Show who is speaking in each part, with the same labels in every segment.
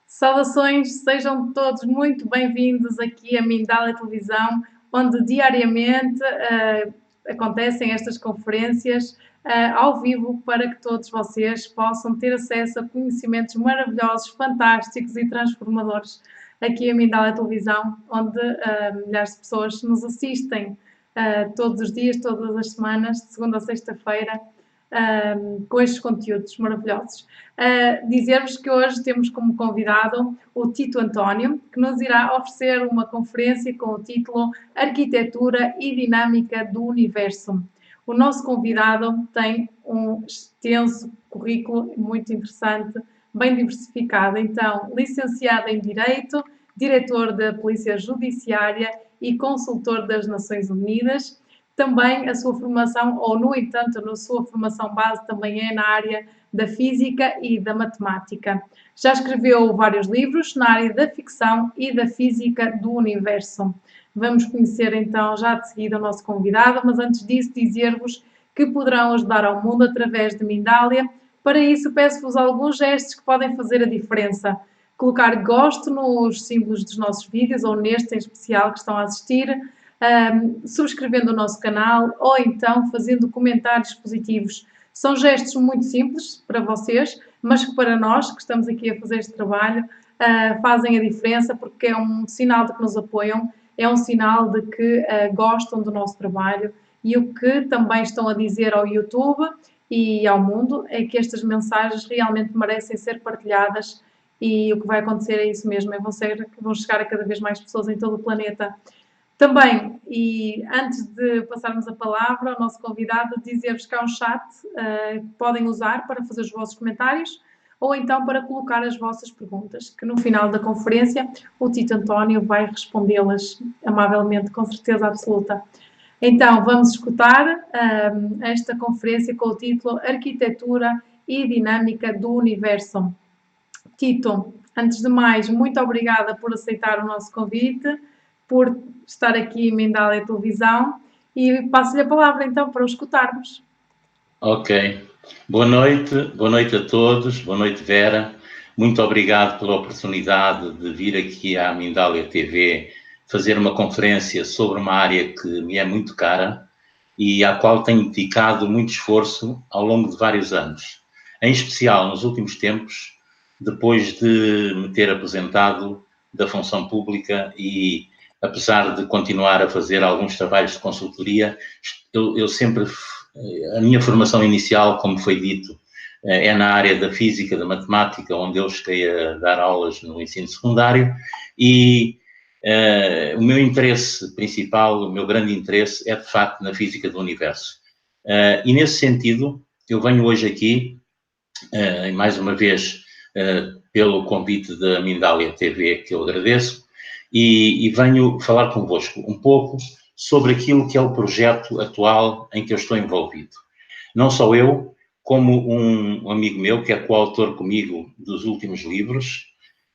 Speaker 1: Saudações, sejam todos muito bem-vindos aqui à Mindália Televisão, onde diariamente acontecem estas conferências ao vivo para que todos vocês possam ter acesso a conhecimentos maravilhosos, fantásticos e transformadores aqui à Mindália Televisão, onde milhares de pessoas nos assistem todos os dias, todas as semanas, de segunda a sexta-feira, com estes conteúdos maravilhosos. Dizer-vos que hoje temos como convidado o Tito António, que nos irá oferecer uma conferência com o título Arquitetura e Dinâmica do Universo. O nosso convidado tem um extenso currículo muito interessante, bem diversificado. Então, licenciado em Direito, diretor da Polícia Judiciária e consultor das Nações Unidas. Também a sua formação, ou no entanto, a sua formação base também é na área da física e da matemática. Já escreveu vários livros na área da ficção e da física do universo. Vamos conhecer então já de seguida o nosso convidado, mas antes disso dizer-vos que poderão ajudar ao mundo através de Mindália. Para isso peço-vos alguns gestos que podem fazer a diferença. Colocar gosto nos símbolos dos nossos vídeos ou neste em especial que estão a assistir, subscrevendo o nosso canal ou então fazendo comentários positivos. São gestos muito simples para vocês, mas que para nós, que estamos aqui a fazer este trabalho, fazem a diferença porque é um sinal de que nos apoiam, é um sinal de que gostam do nosso trabalho e o que também estão a dizer ao YouTube e ao mundo é que estas mensagens realmente merecem ser partilhadas e o que vai acontecer é isso mesmo, vão chegar a cada vez mais pessoas em todo o planeta. Também, e antes de passarmos a palavra ao nosso convidado, dizer-vos que há um chat que podem usar para fazer os vossos comentários ou então para colocar as vossas perguntas, que no final da conferência o Tito António vai respondê-las amavelmente, com certeza absoluta. Então, vamos escutar esta conferência com o título Arquitetura e Dinâmica do Universo. Tito, antes de mais, muito obrigada por aceitar o nosso convite, por estar aqui em Mindália Televisão e passo-lhe a palavra então para o escutarmos.
Speaker 2: Ok. Boa noite a todos, boa noite Vera. Muito obrigado pela oportunidade de vir aqui à Mindália TV fazer uma conferência sobre uma área que me é muito cara e à qual tenho dedicado muito esforço ao longo de vários anos. Em especial nos últimos tempos, depois de me ter aposentado da função pública e apesar de continuar a fazer alguns trabalhos de consultoria, eu sempre, a minha formação inicial, como foi dito, é na área da física, da matemática, onde eu cheguei a dar aulas no ensino secundário e o meu interesse principal, o meu grande interesse é de facto na física do universo. E nesse sentido, eu venho hoje aqui, mais uma vez, pelo convite da Mindália TV, que eu agradeço, e venho falar convosco um pouco sobre aquilo que é o projeto atual em que eu estou envolvido. Não só eu, como um amigo meu, que é coautor comigo dos últimos livros,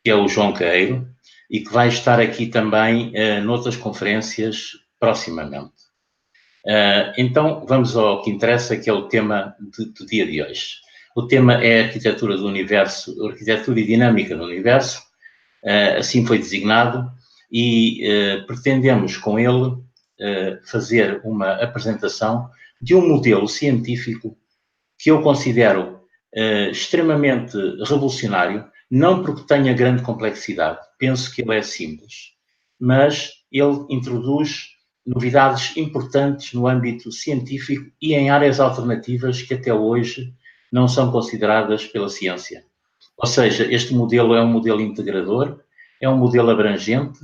Speaker 2: que é o João Queiro, e que vai estar aqui também noutras conferências proximamente. Então, vamos ao que interessa, que é o tema do dia de hoje. O tema é a arquitetura do universo, arquitetura e dinâmica do universo, assim foi designado, e pretendemos com ele fazer uma apresentação de um modelo científico que eu considero extremamente revolucionário, não porque tenha grande complexidade, penso que ele é simples, mas ele introduz novidades importantes no âmbito científico e em áreas alternativas que até hoje não são consideradas pela ciência. Ou seja, este modelo é um modelo integrador, é um modelo abrangente,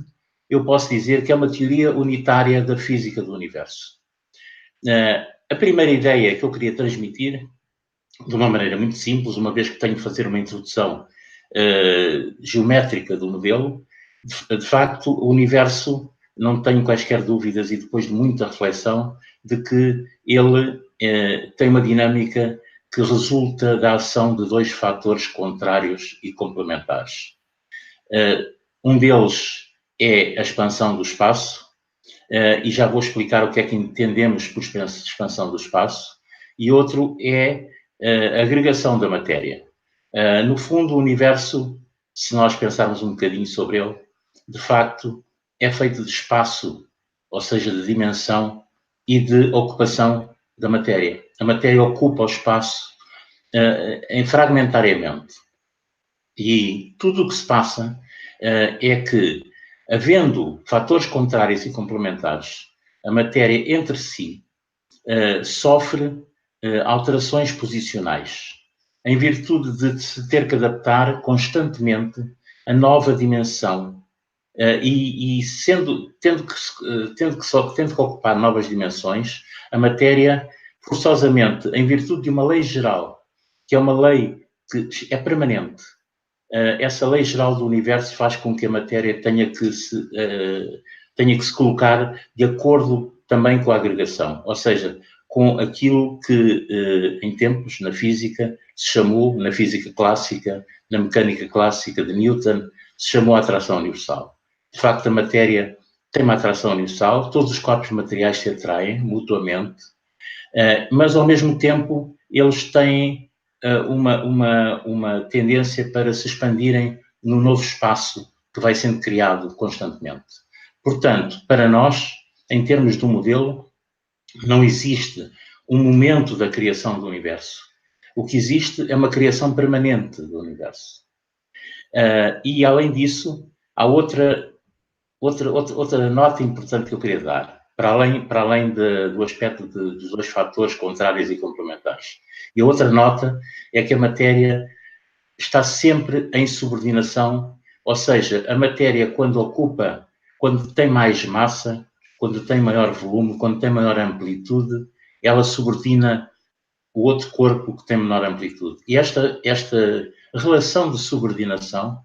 Speaker 2: eu posso dizer que é uma teoria unitária da física do universo. A primeira ideia que eu queria transmitir, de uma maneira muito simples, uma vez que tenho de fazer uma introdução geométrica do modelo, de facto, o universo, não tenho quaisquer dúvidas, e depois de muita reflexão, de que ele tem uma dinâmica que resulta da ação de dois fatores contrários e complementares. Um deles é a expansão do espaço, e já vou explicar o que é que entendemos por expansão do espaço, e outro é a agregação da matéria. No fundo, o universo, se nós pensarmos um bocadinho sobre ele, de facto, é feito de espaço, ou seja, de dimensão e de ocupação da matéria. A matéria ocupa o espaço fragmentariamente. E tudo o que se passa é que, havendo fatores contrários e complementares, a matéria entre si sofre alterações posicionais, em virtude de se ter que adaptar constantemente a nova dimensão e tendo que ocupar novas dimensões, a matéria, forçosamente, em virtude de uma lei geral, que é uma lei que é permanente, essa lei geral do universo faz com que a matéria tenha que se colocar de acordo também com a agregação, ou seja, com aquilo que em tempos, na física, se chamou, na física clássica, na mecânica clássica de Newton, se chamou a atração universal. De facto, a matéria tem uma atração universal, todos os corpos materiais se atraem mutuamente, mas ao mesmo tempo eles têm uma tendência para se expandirem no novo espaço que vai sendo criado constantemente. Portanto, para nós, em termos de um modelo, não existe um momento da criação do universo. O que existe é uma criação permanente do universo. E, além disso, há outra nota importante que eu queria dar, para além do aspecto dos dois fatores contrários e complementares. E a outra nota é que a matéria está sempre em subordinação, ou seja, a matéria quando tem mais massa, quando tem maior volume, quando tem maior amplitude, ela subordina o outro corpo que tem menor amplitude. E esta relação de subordinação,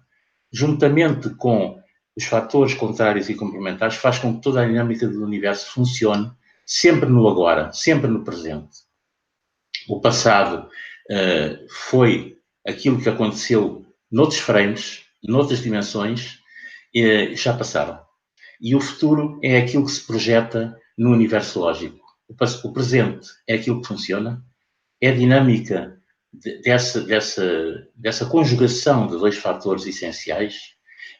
Speaker 2: juntamente com os fatores contrários e complementares, faz com que toda a dinâmica do universo funcione sempre no agora, sempre no presente. O passado foi aquilo que aconteceu noutros frames, noutras dimensões, já passaram. E o futuro é aquilo que se projeta no universo lógico. O presente é aquilo que funciona, é a dinâmica dessa conjugação de dois fatores essenciais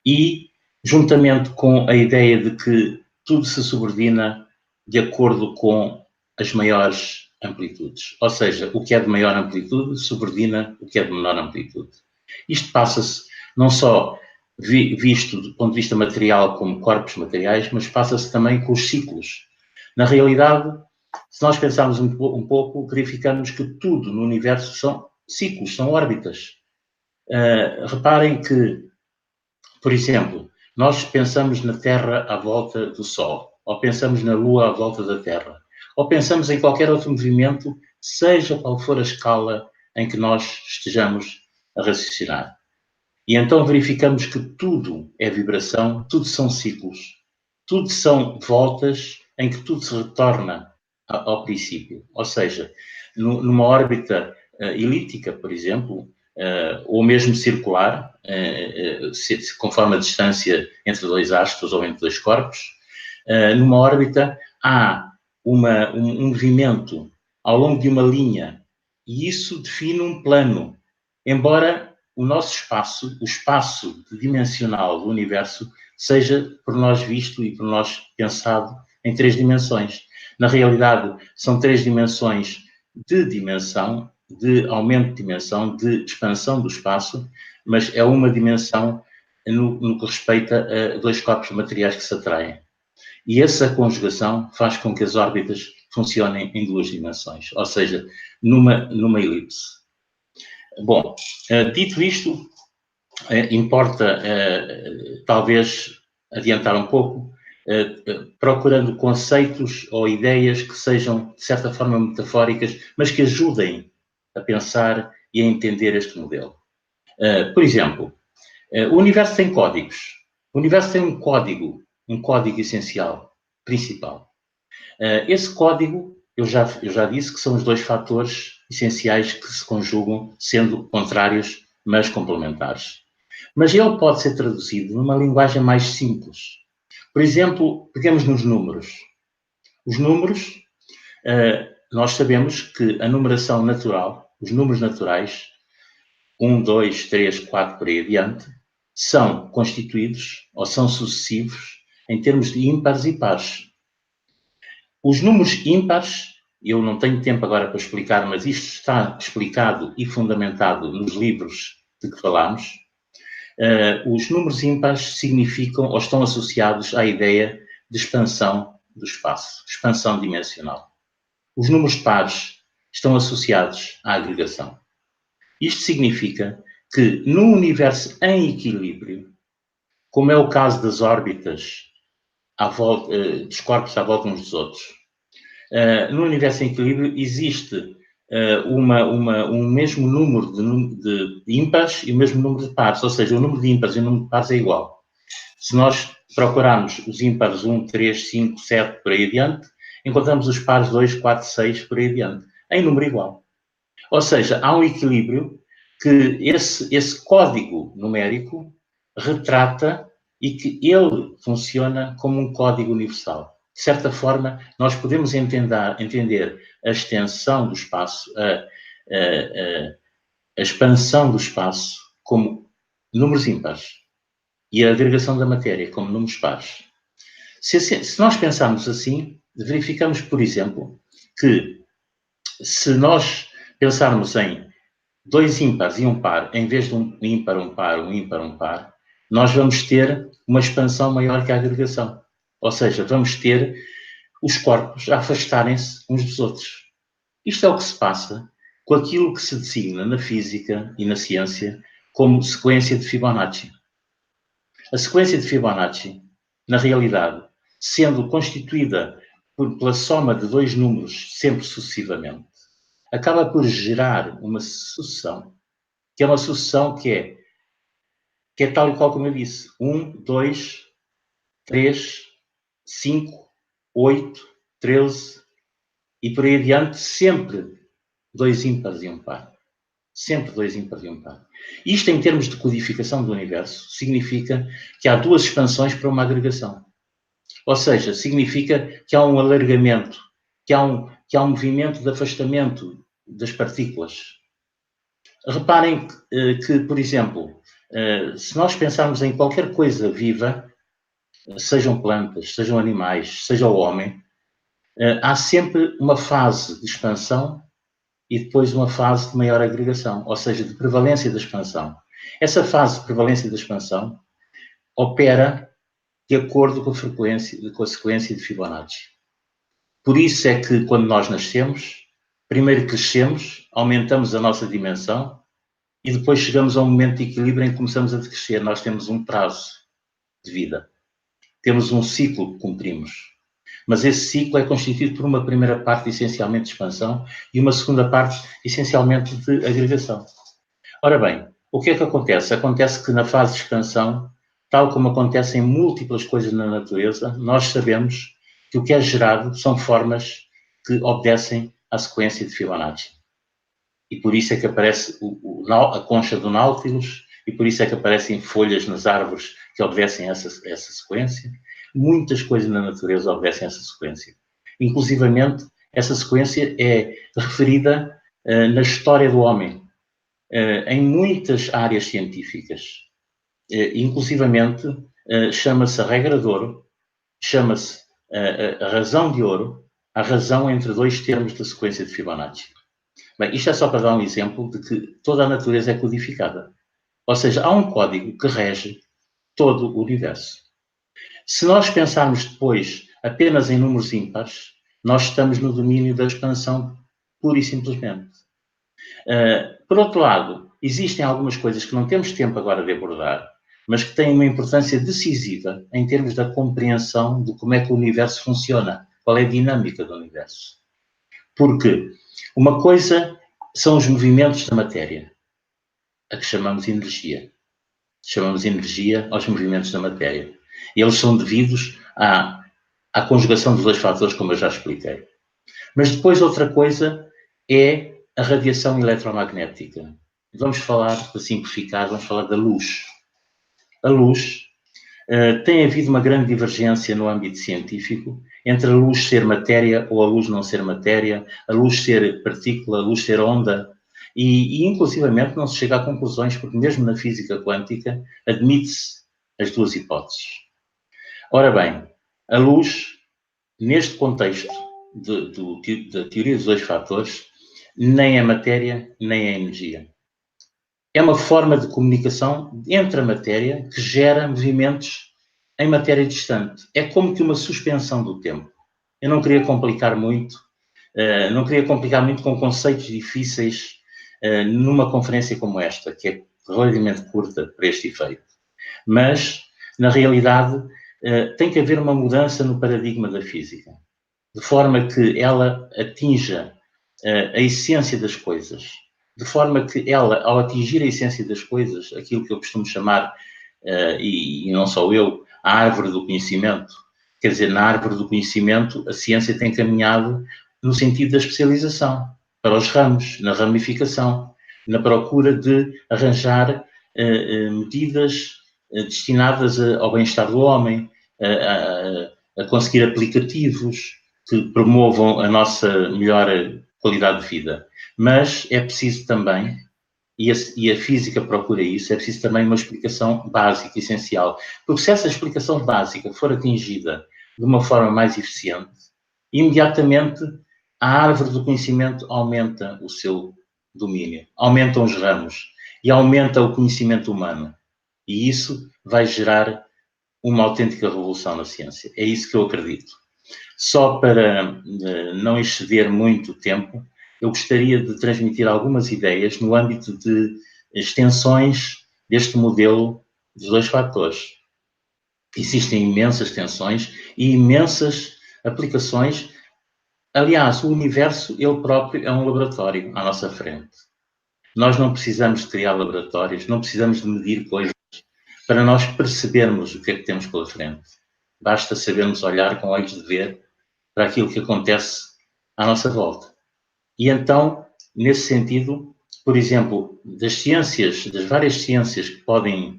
Speaker 2: e, juntamente com a ideia de que tudo se subordina de acordo com as maiores amplitudes. Ou seja, o que é de maior amplitude subordina o que é de menor amplitude. Isto passa-se não só visto do ponto de vista material como corpos materiais, mas passa-se também com os ciclos. Na realidade, se nós pensarmos um pouco, verificamos que tudo no universo são ciclos, são órbitas. Reparem que, por exemplo, nós pensamos na Terra à volta do Sol, ou pensamos na Lua à volta da Terra, ou pensamos em qualquer outro movimento, seja qual for a escala em que nós estejamos a raciocinar. E então verificamos que tudo é vibração, tudo são ciclos, tudo são voltas em que tudo se retorna ao princípio. Ou seja, numa órbita elíptica, por exemplo, ou mesmo circular, conforme a distância entre dois astros ou entre dois corpos, numa órbita há um movimento ao longo de uma linha e isso define um plano. Embora o nosso espaço, o espaço dimensional do universo, seja por nós visto e por nós pensado em três dimensões. Na realidade, são três dimensões de dimensão, de aumento de dimensão, de expansão do espaço, mas é uma dimensão no que respeita a dois corpos materiais que se atraem. E essa conjugação faz com que as órbitas funcionem em duas dimensões, ou seja, numa elipse. Bom, dito isto, importa talvez adiantar um pouco, procurando conceitos ou ideias que sejam, de certa forma, metafóricas, mas que ajudem a pensar e a entender este modelo. Por exemplo, o universo tem códigos. O universo tem um código essencial, principal. Esse código, eu já disse que são os dois fatores essenciais que se conjugam, sendo contrários, mas complementares. Mas ele pode ser traduzido numa linguagem mais simples. Por exemplo, pegamos nos números. Os números, nós sabemos que a numeração natural, os números naturais, 1, 2, 3, 4, por aí adiante, são constituídos ou são sucessivos em termos de ímpares e pares. Os números ímpares, eu não tenho tempo agora para explicar, mas isto está explicado e fundamentado nos livros de que falámos. Os números ímpares significam ou estão associados à ideia de expansão do espaço, expansão dimensional. Os números pares estão associados à agregação. Isto significa que num universo em equilíbrio, como é o caso das órbitas dos corpos à volta uns dos outros, no universo em equilíbrio existe um mesmo número de ímpares e o mesmo número de pares, ou seja, o número de ímpares e o número de pares é igual. Se nós procurarmos os ímpares 1, 3, 5, 7, por aí adiante, encontramos os pares 2, 4, 6, por aí adiante, em número igual. Ou seja, há um equilíbrio que esse código numérico retrata e que ele funciona como um código universal. De certa forma, nós podemos entender a extensão do espaço, a expansão do espaço como números ímpares e a agregação da matéria como números pares. Se nós pensarmos assim, verificamos, por exemplo, que se nós pensarmos em dois ímpares e um par, em vez de um ímpar, um par, um ímpar, um par, nós vamos ter uma expansão maior que a agregação. Ou seja, vamos ter os corpos a afastarem-se uns dos outros. Isto é o que se passa com aquilo que se designa na física e na ciência como sequência de Fibonacci. A sequência de Fibonacci, na realidade, sendo constituída pela soma de dois números sempre sucessivamente, acaba por gerar uma sucessão, que é uma sucessão que é tal e qual como eu disse. 1, 2, 3, 5, 8, 13 e por aí adiante, sempre dois ímpares e um par. Sempre dois ímpares e um par. Isto, em termos de codificação do universo, significa que há duas expansões para uma agregação. Ou seja, significa que há um alargamento, que há um movimento de afastamento das partículas. Reparem que, por exemplo, se nós pensarmos em qualquer coisa viva, sejam plantas, sejam animais, seja o homem, há sempre uma fase de expansão e depois uma fase de maior agregação, ou seja, de prevalência da expansão. Essa fase de prevalência da expansão opera de acordo com a sequência de Fibonacci. Por isso é que, quando nós nascemos, primeiro crescemos, aumentamos a nossa dimensão e depois chegamos a um momento de equilíbrio em que começamos a decrescer. Nós temos um prazo de vida. Temos um ciclo que cumprimos. Mas esse ciclo é constituído por uma primeira parte essencialmente de expansão e uma segunda parte essencialmente de agregação. Ora bem, o que é que acontece? Acontece que na fase de expansão, tal como acontece em múltiplas coisas na natureza, nós sabemos que o que é gerado são formas que obedecem à sequência de Fibonacci. E por isso é que aparece a concha do Nautilus, e por isso é que aparecem folhas nas árvores que obedecem a essa sequência. Muitas coisas na natureza obedecem a essa sequência. Inclusivamente, essa sequência é referida na história do homem, em muitas áreas científicas. Inclusivamente, chama-se a regra de ouro, chama-se a razão de ouro, a razão entre dois termos da sequência de Fibonacci. Bem, isto é só para dar um exemplo de que toda a natureza é codificada. Ou seja, há um código que rege todo o universo. Se nós pensarmos depois apenas em números ímpares, nós estamos no domínio da expansão pura e simplesmente. Por outro lado, existem algumas coisas que não temos tempo agora de abordar, mas que têm uma importância decisiva em termos da compreensão de como é que o universo funciona, qual é a dinâmica do universo. Porque uma coisa são os movimentos da matéria, a que chamamos energia. Chamamos energia aos movimentos da matéria. Eles são devidos à conjugação dos dois fatores, como eu já expliquei. Mas depois outra coisa é a radiação eletromagnética. Vamos falar, para simplificar, vamos falar da luz. A luz Tem havido uma grande divergência no âmbito científico entre a luz ser matéria ou a luz não ser matéria, a luz ser partícula, a luz ser onda, e inclusivamente não se chega a conclusões, porque mesmo na física quântica admite-se as duas hipóteses. Ora bem, a luz, neste contexto da teoria dos dois fatores, nem é matéria, nem é energia. É uma forma de comunicação entre a matéria que gera movimentos em matéria distante. É como que uma suspensão do tempo. Eu não queria complicar muito, com conceitos difíceis numa conferência como esta, que é relativamente curta para este efeito. Mas, na realidade, tem que haver uma mudança no paradigma da física, de forma que ela atinja a essência das coisas, de forma que ela, ao atingir a essência das coisas, aquilo que eu costumo chamar, e não só eu, a árvore do conhecimento, quer dizer, na árvore do conhecimento, a ciência tem caminhado no sentido da especialização, para os ramos, na ramificação, na procura de arranjar medidas destinadas ao bem-estar do homem, a conseguir aplicativos que promovam a nossa melhor qualidade de vida. Mas é preciso também, e a física procura isso, é preciso também uma explicação básica, essencial. Porque se essa explicação básica for atingida de uma forma mais eficiente, imediatamente a árvore do conhecimento aumenta o seu domínio, aumentam os ramos e aumenta o conhecimento humano. E isso vai gerar uma autêntica revolução na ciência. É isso que eu acredito. Só para não exceder muito tempo, eu gostaria de transmitir algumas ideias no âmbito de extensões deste modelo dos dois fatores. Existem imensas extensões e imensas aplicações. Aliás, o universo, ele próprio, é um laboratório à nossa frente. Nós não precisamos de criar laboratórios, não precisamos de medir coisas para nós percebermos o que é que temos pela frente. Basta sabermos olhar com olhos de ver para aquilo que acontece à nossa volta. E então, nesse sentido, por exemplo, das várias ciências que podem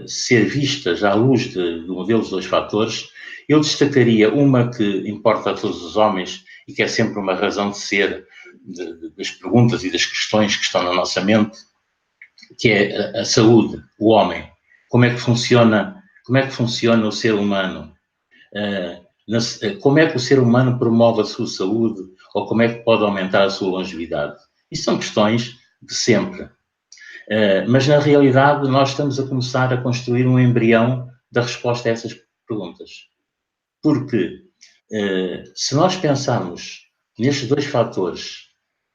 Speaker 2: ser vistas à luz do modelo dos dois fatores, eu destacaria uma que importa a todos os homens e que é sempre uma razão de ser das perguntas e das questões que estão na nossa mente, que é a saúde, o homem. Como é que funciona o ser humano? Como é que o ser humano promove a sua saúde ou como é que pode aumentar a sua longevidade? Isso são questões de sempre. Mas, na realidade, nós estamos a começar a construir um embrião da resposta a essas perguntas. Porque, se nós pensarmos nestes dois fatores,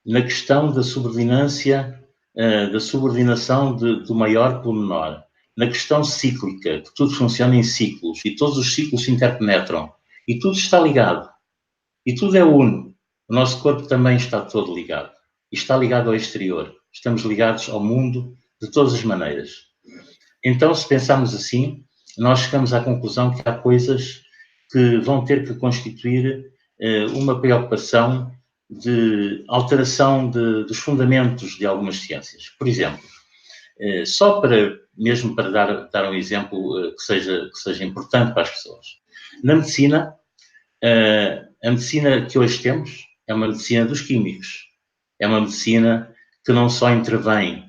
Speaker 2: na questão da subordinância, da subordinação do maior pelo menor, na questão cíclica, que tudo funciona em ciclos e todos os ciclos se interpenetram e tudo está ligado e tudo é uno. O nosso corpo também está todo ligado e está ligado ao exterior. Estamos ligados ao mundo de todas as maneiras. Então, se pensarmos assim, nós chegamos à conclusão que há coisas que vão ter que constituir uma preocupação de alteração dos fundamentos de algumas ciências. Por exemplo, só para dar um exemplo que seja importante para as pessoas. Na medicina, a medicina que hoje temos é uma medicina dos químicos. É uma medicina que não só intervém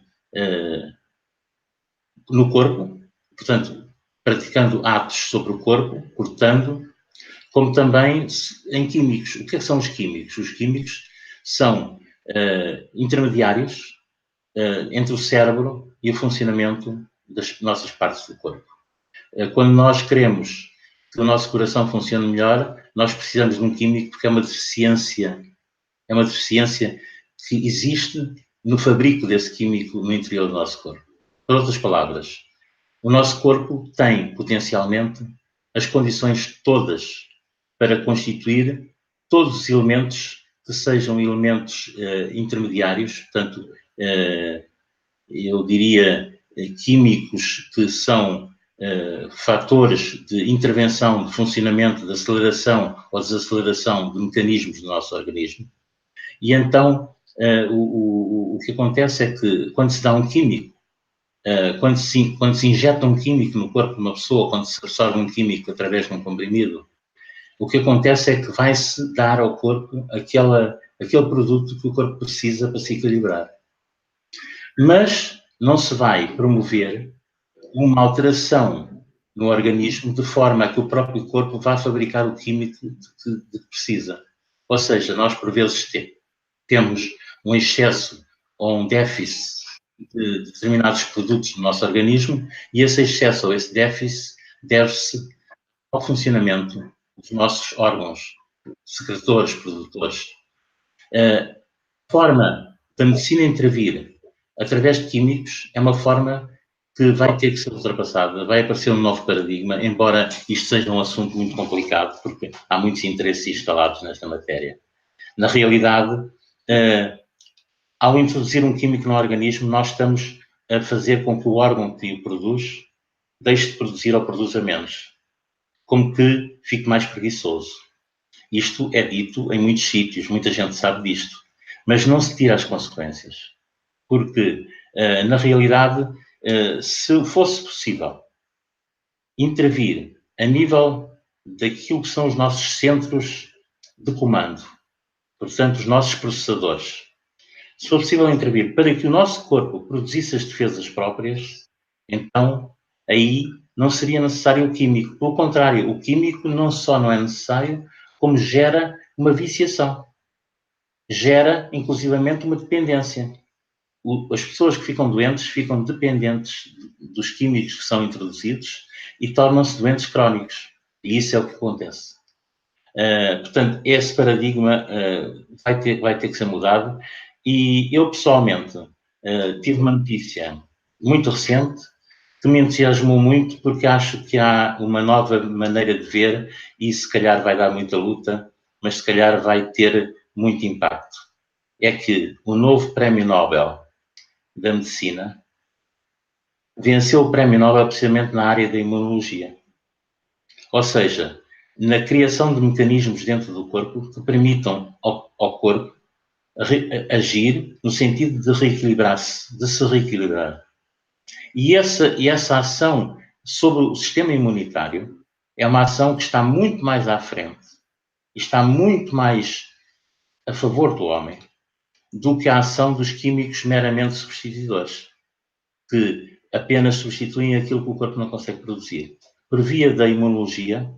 Speaker 2: no corpo, portanto, praticando atos sobre o corpo, cortando, como também em químicos. O que é que são os químicos? Os químicos são intermediários entre o cérebro e o funcionamento das nossas partes do corpo. Quando nós queremos que o nosso coração funcione melhor, nós precisamos de um químico porque é uma deficiência que existe no fabrico desse químico no interior do nosso corpo. Por outras palavras, o nosso corpo tem potencialmente as condições todas para constituir todos os elementos que sejam elementos intermediários, portanto, eu diria químicos que são fatores de intervenção, de funcionamento, de aceleração ou desaceleração de mecanismos do nosso organismo. E então, o que acontece é que quando se dá um químico quando se injeta um químico no corpo de uma pessoa, quando se absorve um químico através de um comprimido, o que acontece é que vai-se dar ao corpo aquele produto que o corpo precisa para se equilibrar. Mas não se vai promover uma alteração no organismo de forma a que o próprio corpo vá fabricar o químico de que precisa. Ou seja, nós por vezes temos um excesso ou um déficit de determinados produtos no nosso organismo e esse excesso ou esse déficit deve-se ao funcionamento dos nossos órgãos secretores, produtores. A forma da medicina intervir através de químicos é uma forma que vai ter que ser ultrapassada, vai aparecer um novo paradigma, embora isto seja um assunto muito complicado, porque há muitos interesses instalados nesta matéria. Na realidade, ao introduzir um químico no organismo, nós estamos a fazer com que o órgão que o produz deixe de produzir ou produza menos, como que fique mais preguiçoso. Isto é dito em muitos sítios, muita gente sabe disto, mas não se tira as consequências, porque, na realidade, se fosse possível intervir a nível daquilo que são os nossos centros de comando, portanto, os nossos processadores, se for possível intervir para que o nosso corpo produzisse as defesas próprias, então aí não seria necessário o químico. Pelo contrário, o químico não só não é necessário, como gera uma viciação. Gera, inclusivamente, uma dependência. As pessoas que ficam doentes ficam dependentes dos químicos que são introduzidos e tornam-se doentes crónicos. E isso é o que acontece. Portanto, esse paradigma vai ter que ser mudado. E eu, pessoalmente, tive uma notícia muito recente que me entusiasmou muito porque acho que há uma nova maneira de ver e se calhar vai dar muita luta, mas se calhar vai ter muito impacto. É que o novo Prémio Nobel da Medicina venceu o Prémio Nobel precisamente na área da imunologia. Ou seja, na criação de mecanismos dentro do corpo que permitam ao corpo agir no sentido de reequilibrar-se, de se reequilibrar. E essa ação sobre o sistema imunitário é uma ação que está muito mais à frente, está muito mais a favor do homem do que a ação dos químicos meramente substituidores, que apenas substituem aquilo que o corpo não consegue produzir. Por via da imunologia,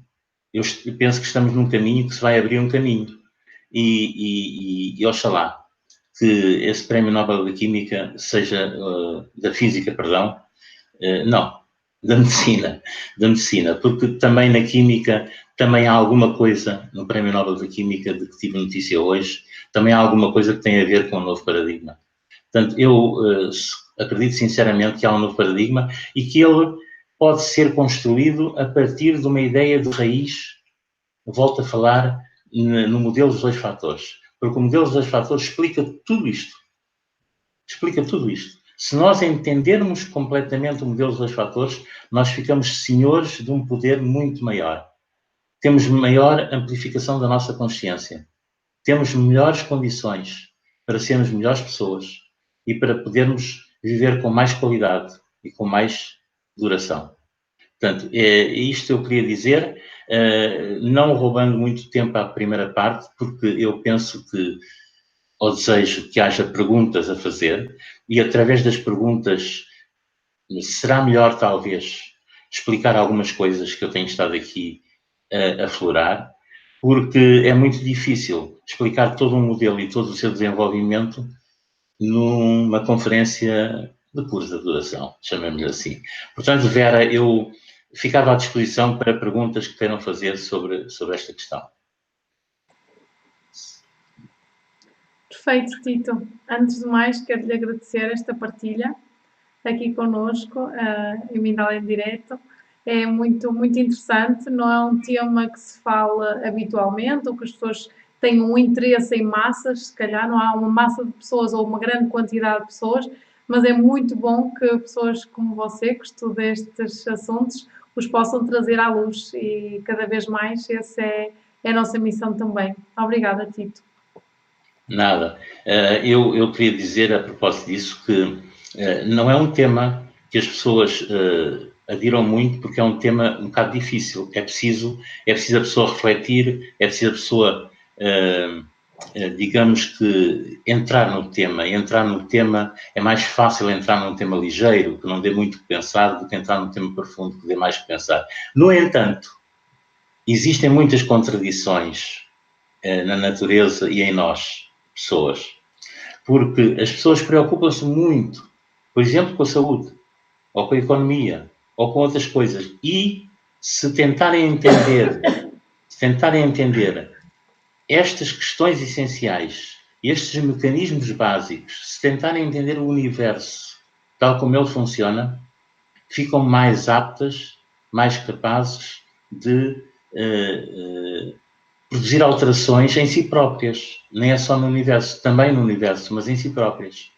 Speaker 2: eu penso que estamos num caminho que se vai abrir um caminho. E oxalá que esse Prémio Nobel da Química seja, da Física, perdão, não, da medicina, porque também na Química, também há alguma coisa, no Prémio Nobel da Química, de que tive notícia hoje, também há alguma coisa que tem a ver com o novo paradigma. Portanto, eu acredito sinceramente que há um novo paradigma e que ele pode ser construído a partir de uma ideia de raiz, volto a falar, no modelo dos dois fatores. Porque o modelo dos dois fatores explica tudo isto. Explica tudo isto. Se nós entendermos completamente o modelo dos dois fatores, nós ficamos senhores de um poder muito maior. Temos maior amplificação da nossa consciência. Temos melhores condições para sermos melhores pessoas e para podermos viver com mais qualidade e com mais duração. Portanto, isto eu queria dizer, não roubando muito tempo à primeira parte, porque eu penso que, ou desejo que haja perguntas a fazer, e através das perguntas será melhor, talvez, explicar algumas coisas que eu tenho estado aqui a aflorar, porque é muito difícil explicar todo um modelo e todo o seu desenvolvimento numa conferência de curta duração, chamemos-lhe assim. Portanto, Vera, eu ficava à disposição para perguntas que queiram fazer sobre esta questão.
Speaker 1: Perfeito, Tito. Antes de mais, quero-lhe agradecer esta partilha aqui connosco, em Mindalia em Direto. É muito, muito interessante, não é um tema que se fala habitualmente, ou que as pessoas têm um interesse em massas, se calhar não há uma massa de pessoas ou uma grande quantidade de pessoas, mas é muito bom que pessoas como você, que estudam estes assuntos, os possam trazer à luz e cada vez mais essa é a nossa missão também. Obrigada, Tito.
Speaker 2: Nada. Eu queria dizer, a propósito disso, que não é um tema que as pessoas adiram muito, porque é um tema um bocado difícil. É preciso a pessoa refletir, é preciso a pessoa, digamos que, entrar no tema. E entrar no tema é mais fácil entrar num tema ligeiro, que não dê muito que pensar, do que entrar num tema profundo, que dê mais que pensar. No entanto, existem muitas contradições na natureza e em nós, pessoas. Porque as pessoas preocupam-se muito, por exemplo, com a saúde, ou com a economia, ou com outras coisas. E se tentarem entender estas questões essenciais, estes mecanismos básicos, se tentarem entender o universo tal como ele funciona, ficam mais aptas, mais capazes de produzir alterações em si próprias. Nem é só no universo, também no universo, mas em si próprias.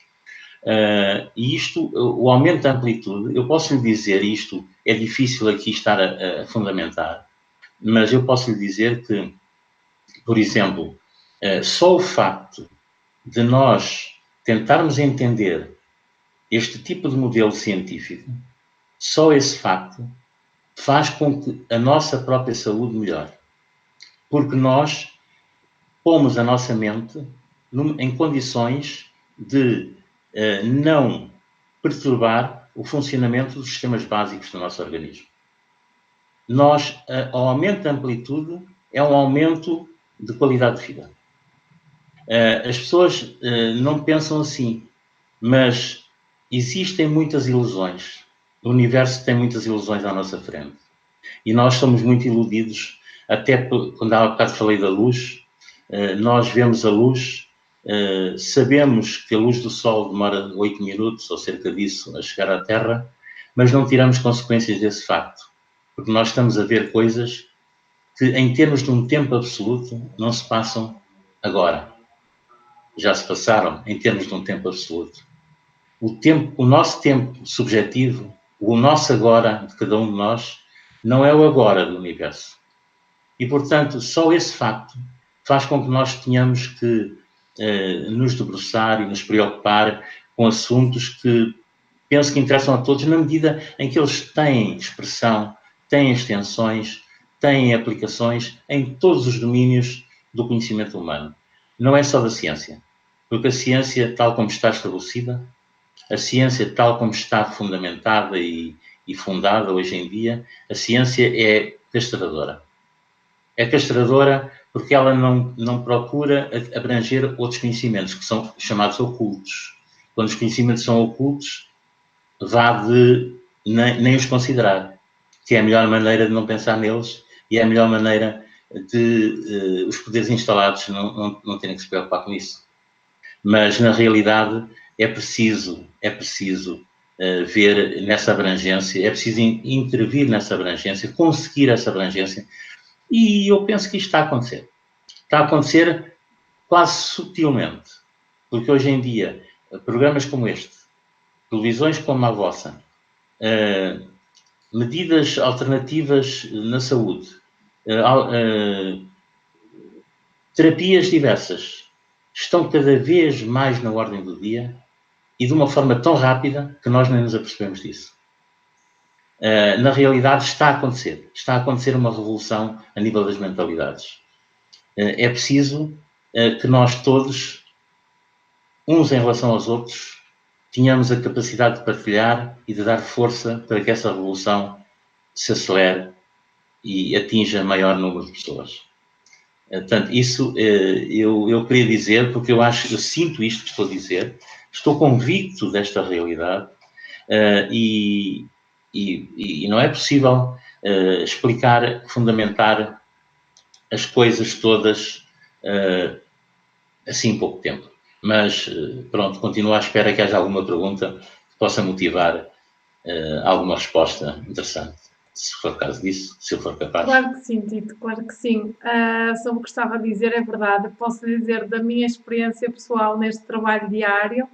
Speaker 2: E isto, o aumento da amplitude, eu posso lhe dizer, isto é difícil aqui estar a fundamentar, mas eu posso lhe dizer que, por exemplo, só o facto de nós tentarmos entender este tipo de modelo científico, só esse facto faz com que a nossa própria saúde melhore. Porque nós pomos a nossa mente em condições de não perturbar o funcionamento dos sistemas básicos do nosso organismo. O aumento da amplitude é um aumento de qualidade de vida. As pessoas não pensam assim, mas existem muitas ilusões. O universo tem muitas ilusões à nossa frente. E nós somos muito iludidos, até quando há bocado falei da luz, nós vemos a luz, sabemos que a luz do Sol demora 8 minutos, ou cerca disso, a chegar à Terra, mas não tiramos consequências desse facto, porque nós estamos a ver coisas que, em termos de um tempo absoluto, não se passam agora. Já se passaram em termos de um tempo absoluto. O nosso tempo subjetivo, o nosso agora de cada um de nós, não é o agora do universo. E, portanto, só esse facto faz com que nós tenhamos que nos debruçar e nos preocupar com assuntos que penso que interessam a todos, na medida em que eles têm expressão, têm extensões, têm aplicações em todos os domínios do conhecimento humano. Não é só da ciência, porque a ciência, tal como está estabelecida, a ciência, tal como está fundamentada e fundada hoje em dia, a ciência é castradora. É castradora porque ela não procura abranger outros conhecimentos, que são chamados ocultos. Quando os conhecimentos são ocultos, vá de nem os considerar, que é a melhor maneira de não pensar neles e é a melhor maneira de os poderes instalados não terem que se preocupar com isso. Mas, na realidade, é preciso ver nessa abrangência, é preciso intervir nessa abrangência, conseguir essa abrangência, e eu penso que isto está a acontecer. Está a acontecer quase sutilmente, porque hoje em dia, programas como este, televisões como a vossa, medidas alternativas na saúde, terapias diversas, estão cada vez mais na ordem do dia e de uma forma tão rápida que nós nem nos apercebemos disso. Na realidade, está a acontecer uma revolução a nível das mentalidades. É preciso que nós todos, uns em relação aos outros, tenhamos a capacidade de partilhar e de dar força para que essa revolução se acelere e atinja maior número de pessoas. Portanto, isso eu queria dizer, porque eu sinto isto que estou a dizer, estou convicto desta realidade e não é possível explicar, fundamentar as coisas todas assim em pouco tempo. Mas, pronto, continuo à espera que haja alguma pergunta que possa motivar alguma resposta interessante. Se for o caso disso, se eu for capaz.
Speaker 1: Claro que sim, Tito, claro que sim. Sobre o que estava a dizer, é verdade. Posso lhe dizer da minha experiência pessoal neste trabalho diário.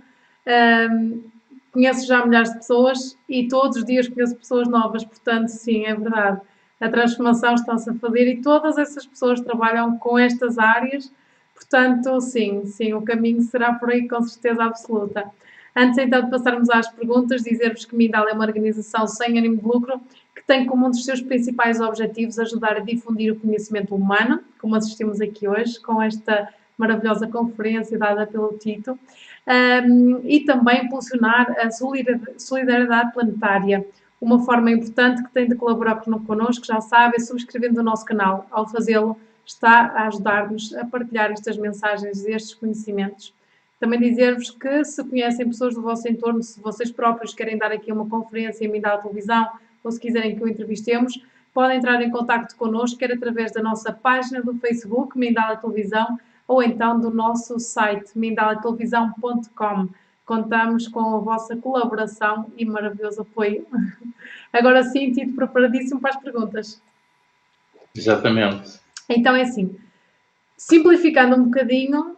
Speaker 1: Conheço já milhares de pessoas e todos os dias conheço pessoas novas, portanto, sim, é verdade. A transformação está-se a fazer e todas essas pessoas trabalham com estas áreas, portanto, sim, o caminho será por aí com certeza absoluta. Antes então de passarmos às perguntas, dizer-vos que Mindal é uma organização sem ânimo de lucro que tem como um dos seus principais objetivos ajudar a difundir o conhecimento humano, como assistimos aqui hoje, com esta maravilhosa conferência dada pelo Tito, e também impulsionar a solidariedade planetária. Uma forma importante que tem de colaborar connosco, já sabe, é subscrevendo o nosso canal. Ao fazê-lo, está a ajudar-nos a partilhar estas mensagens e estes conhecimentos. Também dizer-vos que se conhecem pessoas do vosso entorno, se vocês próprios querem dar aqui uma conferência em Mindal Televisão ou se quiserem que o entrevistemos, podem entrar em contacto connosco, quer através da nossa página do Facebook, Mindal Televisão, ou então do nosso site, mindalatelevisão.com. Contamos com a vossa colaboração e maravilhoso apoio. Agora sim, Tito, preparadíssimo para as perguntas.
Speaker 2: Exatamente.
Speaker 1: Então é assim, simplificando um bocadinho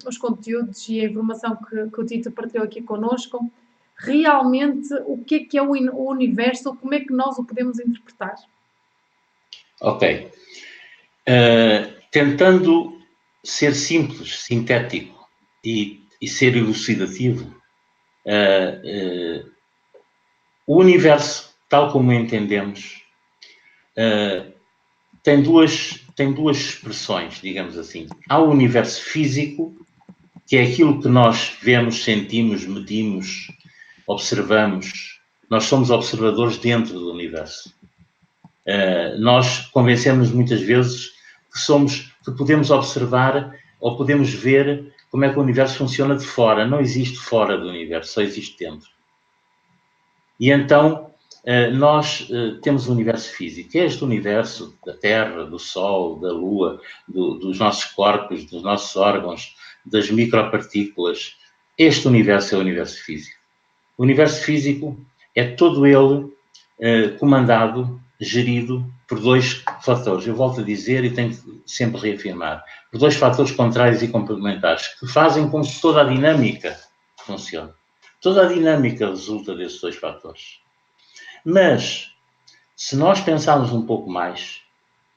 Speaker 1: os conteúdos e a informação que o Tito partilhou aqui connosco, realmente o que é o universo, como é que nós o podemos interpretar?
Speaker 2: Ok. Tentando ser simples, sintético e ser elucidativo, o universo, tal como o entendemos, tem duas expressões, digamos assim. Há o universo físico, que é aquilo que nós vemos, sentimos, medimos, observamos. Nós somos observadores dentro do universo. Nós convencemos muitas vezes que podemos observar ou podemos ver como é que o universo funciona de fora. Não existe fora do universo, só existe dentro. E então nós temos o universo físico, que é este universo da Terra, do Sol, da Lua, dos nossos corpos, dos nossos órgãos, das micropartículas. Este universo é o universo físico. O universo físico é todo ele comandado, gerido por dois fatores. Eu volto a dizer e tenho que sempre reafirmar. Por dois fatores contrários e complementares que fazem com que toda a dinâmica funcione. Toda a dinâmica resulta desses dois fatores. Mas, se nós pensarmos um pouco mais,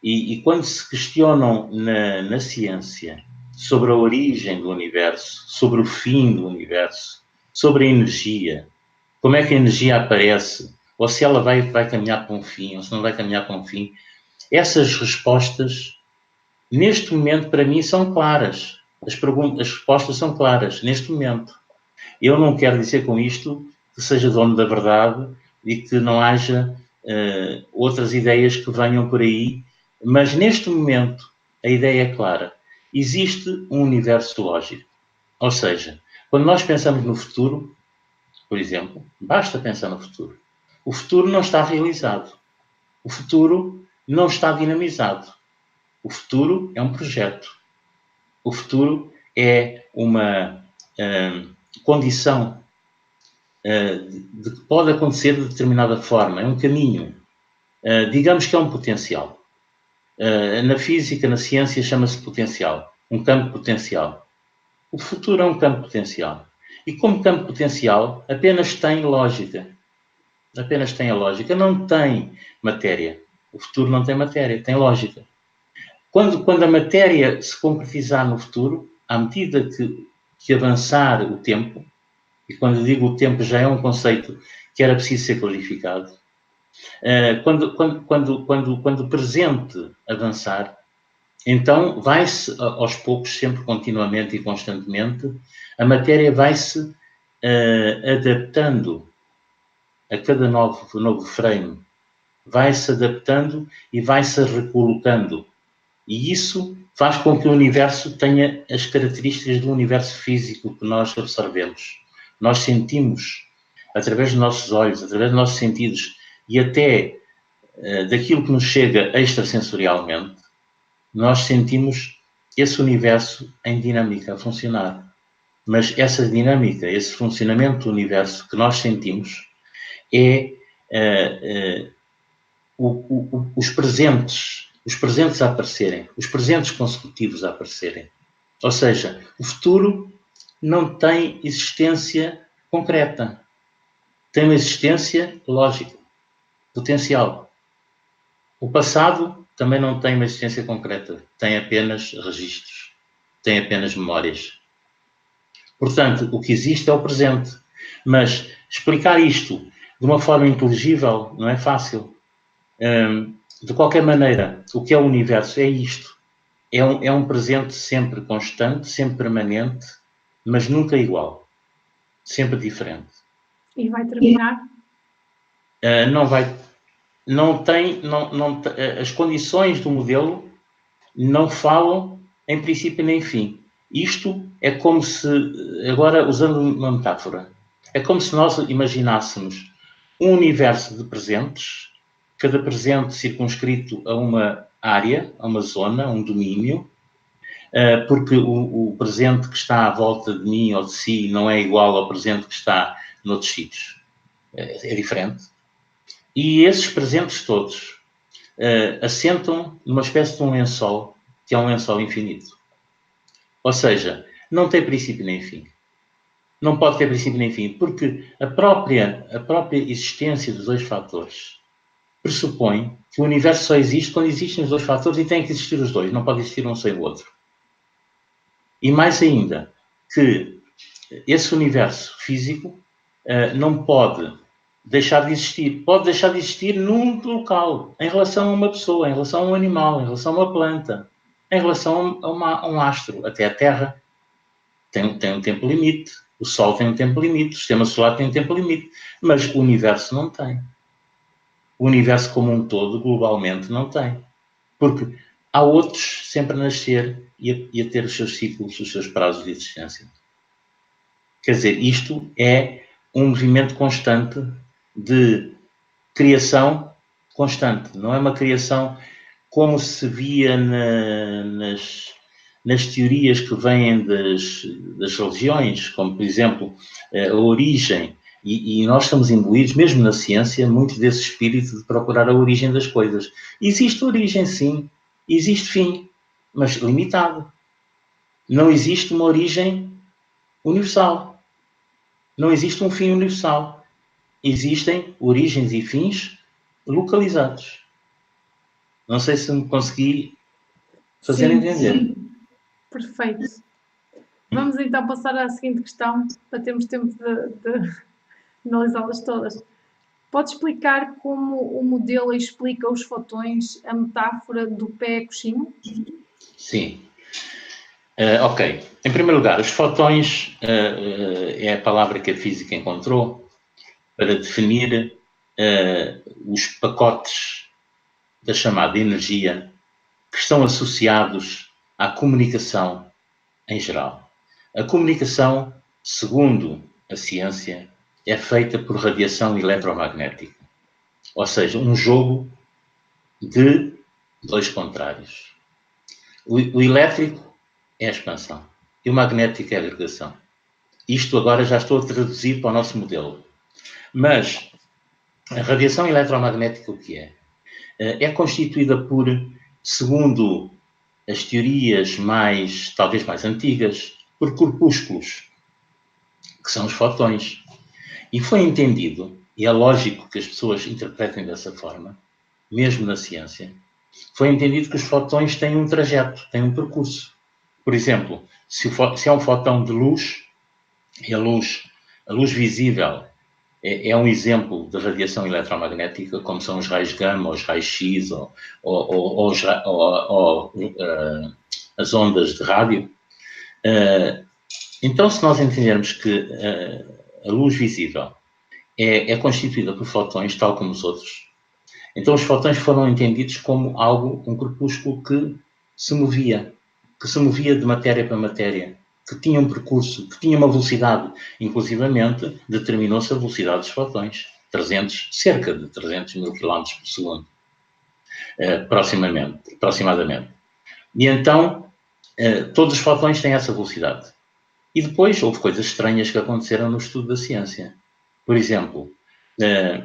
Speaker 2: e quando se questionam na ciência sobre a origem do universo, sobre o fim do universo, sobre a energia, como é que a energia aparece, ou se ela vai caminhar para um fim, ou se não vai caminhar para um fim, essas respostas, neste momento, para mim, são claras. As respostas são claras, neste momento. Eu não quero dizer com isto que seja dono da verdade e que não haja outras ideias que venham por aí, mas neste momento a ideia é clara. Existe um universo lógico. Ou seja, quando nós pensamos no futuro, por exemplo, basta pensar no futuro. O futuro não está realizado. O futuro não está dinamizado. O futuro é um projeto. O futuro é uma condição de que pode acontecer de determinada forma. É um caminho. Digamos que é um potencial. Na física, na ciência, chama-se potencial. Um campo potencial. O futuro é um campo potencial. E como campo potencial, apenas tem lógica. Apenas tem a lógica. Não tem matéria. O futuro não tem matéria, tem lógica. Quando a matéria se concretizar no futuro, à medida que avançar o tempo, e quando digo o tempo já é um conceito que era preciso ser clarificado, quando o presente avançar, então vai-se aos poucos, sempre continuamente e constantemente, a matéria vai-se adaptando a cada novo frame, vai-se adaptando e vai-se recolocando. E isso faz com que o universo tenha as características do universo físico que nós observemos. Nós sentimos, através dos nossos olhos, através dos nossos sentidos e até daquilo que nos chega extrasensorialmente, nós sentimos esse universo em dinâmica a funcionar. Mas essa dinâmica, esse funcionamento do universo que nós sentimos é os presentes a aparecerem, os presentes consecutivos a aparecerem. Ou seja, o futuro não tem existência concreta. Tem uma existência lógica, potencial. O passado também não tem uma existência concreta. Tem apenas registros. Tem apenas memórias. Portanto, o que existe é o presente. Mas explicar isto de uma forma inteligível não é fácil. De qualquer maneira, o que é o universo é isto. É um presente sempre constante, sempre permanente, mas nunca igual. Sempre diferente.
Speaker 1: E vai terminar?
Speaker 2: Não vai... as condições do modelo não falam em princípio nem fim. Isto é como se, agora usando uma metáfora, é como se nós imaginássemos um universo de presentes, cada presente circunscrito a uma área, a uma zona, a um domínio, porque o presente que está à volta de mim ou de si não é igual ao presente que está noutros sítios. É diferente. E esses presentes todos assentam numa espécie de um lençol, que é um lençol infinito. Ou seja, não tem princípio nem fim. Não pode ter princípio nem fim, porque a própria existência dos dois fatores pressupõe que o universo só existe quando existem os dois fatores e tem que existir os dois, não pode existir um sem o outro. E mais ainda, que esse universo físico não pode deixar de existir. Pode deixar de existir num local, em relação a uma pessoa, em relação a um animal, em relação a uma planta, em relação a um astro, até a Terra. Tem um tempo limite, o Sol tem um tempo limite, o Sistema Solar tem um tempo limite, mas o universo não tem. O universo como um todo, globalmente, não tem. Porque há outros sempre a nascer e a ter os seus ciclos, os seus prazos de existência. Quer dizer, isto é um movimento constante de criação constante. Não é uma criação como se via nas teorias que vêm das religiões, como, por exemplo, a origem. E nós estamos imbuídos, mesmo na ciência, muito desse espírito de procurar a origem das coisas. Existe origem, sim. Existe fim, mas limitado. Não existe uma origem universal. Não existe um fim universal. Existem origens e fins localizados. Não sei se me consegui fazer entender.
Speaker 1: Sim. Perfeito. Vamos então passar à seguinte questão, para termos tempo de analisá-las todas. Pode explicar como o modelo explica os fotões, a metáfora do pé coxinho?
Speaker 2: Sim. Ok. Em primeiro lugar, os fotões é a palavra que a física encontrou para definir os pacotes da chamada energia que estão associados à comunicação em geral. A comunicação, segundo a ciência, é feita por radiação eletromagnética. Ou seja, um jogo de dois contrários. O elétrico é a expansão e o magnético é a agregação. Isto agora já estou a traduzir para o nosso modelo. Mas a radiação eletromagnética o que é? É constituída por, segundo as teorias talvez mais antigas, por corpúsculos, que são os fotões. E foi entendido, e é lógico que as pessoas interpretem dessa forma, mesmo na ciência, foi entendido que os fotões têm um trajeto, têm um percurso. Por exemplo, se é um fotão de luz, e a luz visível é um exemplo de radiação eletromagnética, como são os raios gama, os raios X, ou as ondas de rádio. Então, se nós entendermos que a luz visível é constituída por fotões, tal como os outros, então os fotões foram entendidos como um corpúsculo que se movia de matéria para matéria, que tinha um percurso, que tinha uma velocidade. Inclusivamente, determinou-se a velocidade dos fotões, cerca de 300 mil km por segundo, aproximadamente. E então, todos os fotões têm essa velocidade. E depois houve coisas estranhas que aconteceram no estudo da ciência. Por exemplo,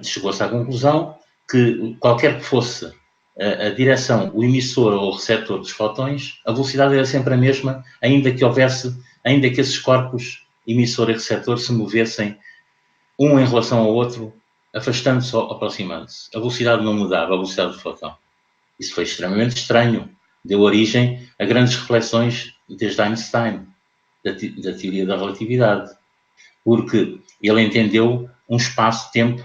Speaker 2: chegou-se à conclusão que qualquer que fosse a direção, o emissor ou o receptor dos fotões, a velocidade era sempre a mesma, ainda que esses corpos, emissor e receptor, se movessem um em relação ao outro, afastando-se ou aproximando-se. A velocidade não mudava, a velocidade do fotão. Isso foi extremamente estranho. Deu origem a grandes reflexões desde Einstein. da teoria da relatividade, porque ele entendeu um espaço-tempo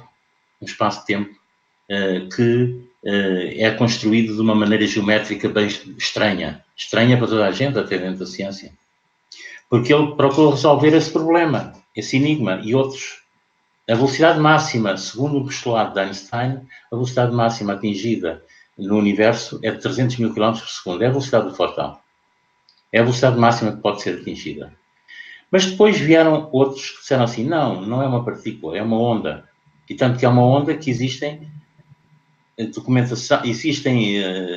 Speaker 2: que é construído de uma maneira geométrica bem estranha para toda a gente, até dentro da ciência, porque ele procurou resolver esse problema, esse enigma e outros. A velocidade máxima, segundo o postulado de Einstein, a velocidade máxima atingida no universo é de 300 mil km por segundo. É a velocidade do fotão. É a velocidade máxima que pode ser atingida. Mas depois vieram outros que disseram assim, não é uma partícula, é uma onda. E tanto que é uma onda que existem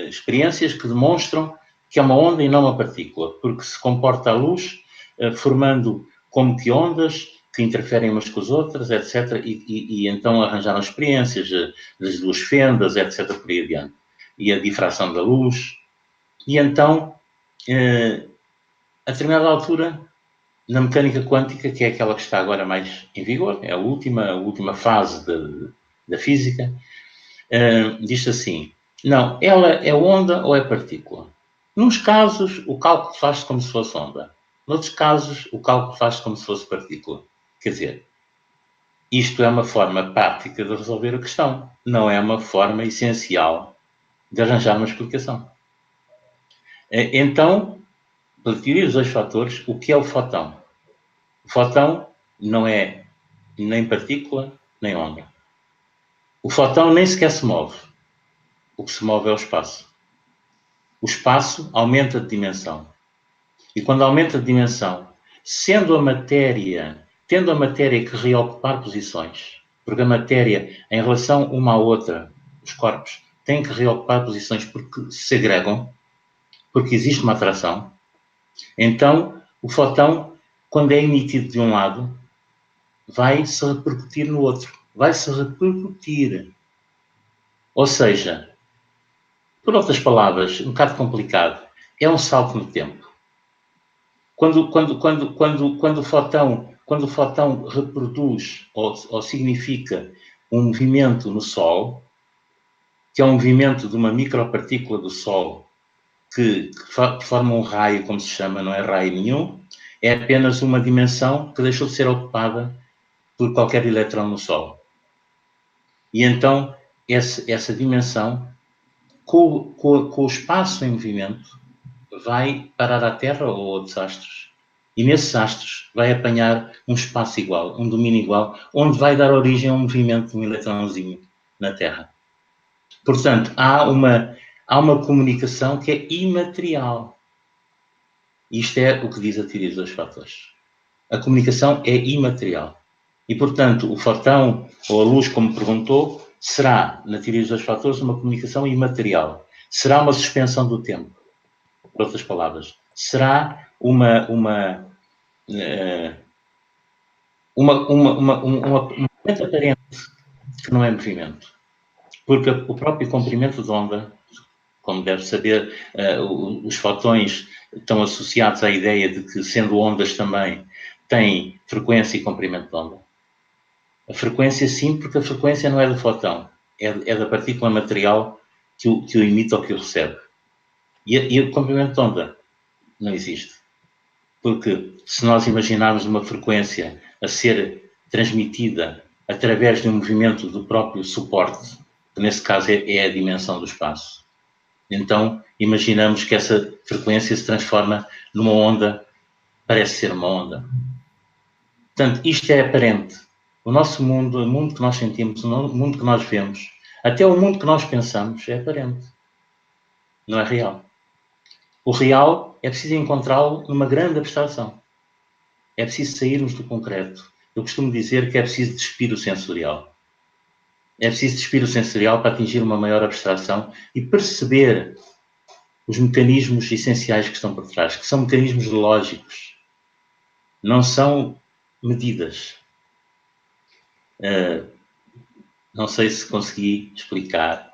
Speaker 2: experiências que demonstram que é uma onda e não uma partícula, porque se comporta a luz, formando como que ondas que interferem umas com as outras, etc. E então arranjaram experiências das duas fendas, etc. por aí adiante. E a difração da luz. E então, a determinada altura, na mecânica quântica, que é aquela que está agora mais em vigor, é a última fase da física, diz assim, não, ela é onda ou é partícula? Nos casos, o cálculo faz-se como se fosse onda. Noutros casos, o cálculo faz-se como se fosse partícula. Quer dizer, isto é uma forma prática de resolver a questão. Não é uma forma essencial de arranjar uma explicação. Então, pela teoria dos dois fatores, o que é o fotão? O fotão não é nem partícula, nem onda. O fotão nem sequer se move. O que se move é o espaço. O espaço aumenta de dimensão. E quando aumenta de dimensão, tendo a matéria que reocupar posições, porque a matéria, em relação uma à outra, os corpos, têm que reocupar posições porque se agregam, porque existe uma atração, então o fotão, quando é emitido de um lado, vai se repercutir no outro. Vai se repercutir. Ou seja, por outras palavras, um bocado complicado, é um salto no tempo. Quando o fotão reproduz ou significa um movimento no Sol, que é um movimento de uma micropartícula do Sol que forma um raio, como se chama, não é raio nenhum, é apenas uma dimensão que deixou de ser ocupada por qualquer eletrão no Sol. E então, essa dimensão, com o espaço em movimento, vai parar à Terra ou outros astros. E nesses astros vai apanhar um espaço igual, um domínio igual, onde vai dar origem a um movimento de um eletrãozinho na Terra. Portanto, há uma comunicação que é imaterial. Isto é o que diz a teoria dos dois fatores. A comunicação é imaterial. E, portanto, o fotão ou a luz, como perguntou, será, na teoria dos dois fatores, uma comunicação imaterial. Será uma suspensão do tempo. Por outras palavras, será um movimento aparente que não é movimento. Porque o próprio comprimento de onda, como deve saber, os fotões estão associados à ideia de que, sendo ondas também, têm frequência e comprimento de onda. A frequência sim, porque a frequência não é do fotão, é da partícula material que o emite ou que o recebe. E o comprimento de onda não existe. Porque se nós imaginarmos uma frequência a ser transmitida através de um movimento do próprio suporte, que nesse caso é a dimensão do espaço, então imaginamos que essa frequência se transforma numa onda, parece ser uma onda. Portanto, isto é aparente. O nosso mundo, o mundo que nós sentimos, o mundo que nós vemos, até o mundo que nós pensamos é aparente. Não é real. O real é preciso encontrá-lo numa grande abstração. É preciso sairmos do concreto. Eu costumo dizer que é preciso despir o sensorial. É preciso despir o sensorial para atingir uma maior abstração e perceber os mecanismos essenciais que estão por trás, que são mecanismos lógicos. Não são medidas. Não sei se consegui explicar,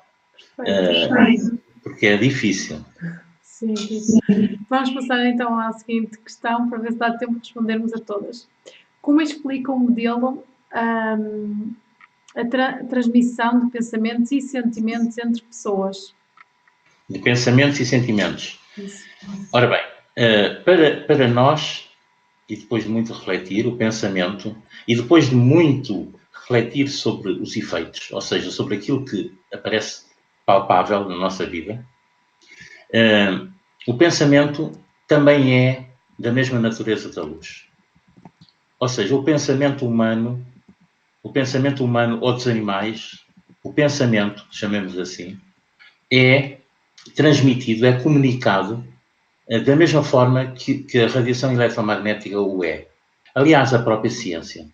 Speaker 2: porque é difícil.
Speaker 1: Sim. Vamos passar então à seguinte questão para ver se dá tempo de respondermos a todas. Como explica o modelo a transmissão de pensamentos e sentimentos entre pessoas?
Speaker 2: De pensamentos e sentimentos.
Speaker 1: Isso.
Speaker 2: Ora bem, para nós, e depois de muito refletir, o pensamento, e depois de muito refletir sobre os efeitos, ou seja, sobre aquilo que aparece palpável na nossa vida, o pensamento também é da mesma natureza da luz. Ou seja, o pensamento humano ou dos animais, o pensamento, chamemos assim, é transmitido, é comunicado da mesma forma que a radiação eletromagnética o é. Aliás, a própria ciência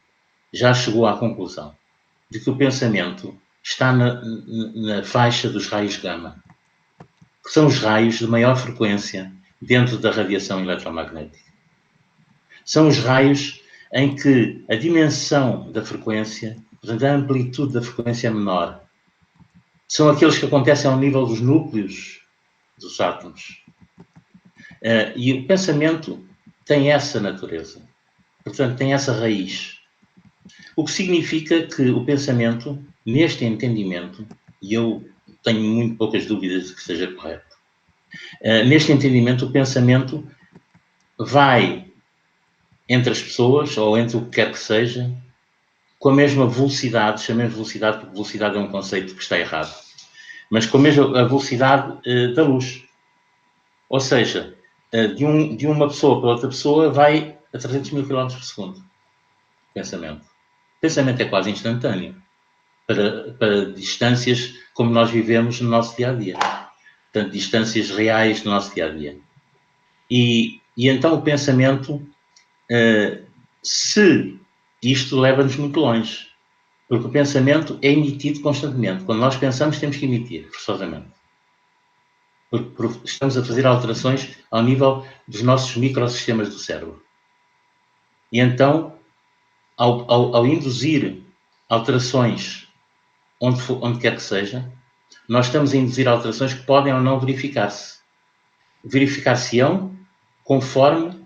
Speaker 2: já chegou à conclusão de que o pensamento está na faixa dos raios gama, que são os raios de maior frequência dentro da radiação eletromagnética. São os raios em que a dimensão da frequência, portanto, a amplitude da frequência é menor. São aqueles que acontecem ao nível dos núcleos dos átomos. E o pensamento tem essa natureza. Portanto, tem essa raiz. O que significa que o pensamento, neste entendimento, e eu tenho muito poucas dúvidas de que seja correto, neste entendimento, o pensamento vai entre as pessoas, ou entre o que quer que seja, com a mesma velocidade, chamemos velocidade, porque velocidade é um conceito que está errado, mas com a mesma velocidade da luz. Ou seja, de uma pessoa para outra pessoa vai a 300 mil km por segundo. Pensamento. O pensamento é quase instantâneo para distâncias como nós vivemos no nosso dia-a-dia. Portanto, distâncias reais do nosso dia-a-dia. E então o pensamento, se isto leva-nos muito longe, porque o pensamento é emitido constantemente. Quando nós pensamos, temos que emitir, forçosamente. Porque estamos a fazer alterações ao nível dos nossos microsistemas do cérebro. E então, ao induzir alterações onde quer que seja, nós estamos a induzir alterações que podem ou não verificar-se. Verificar-se-ão conforme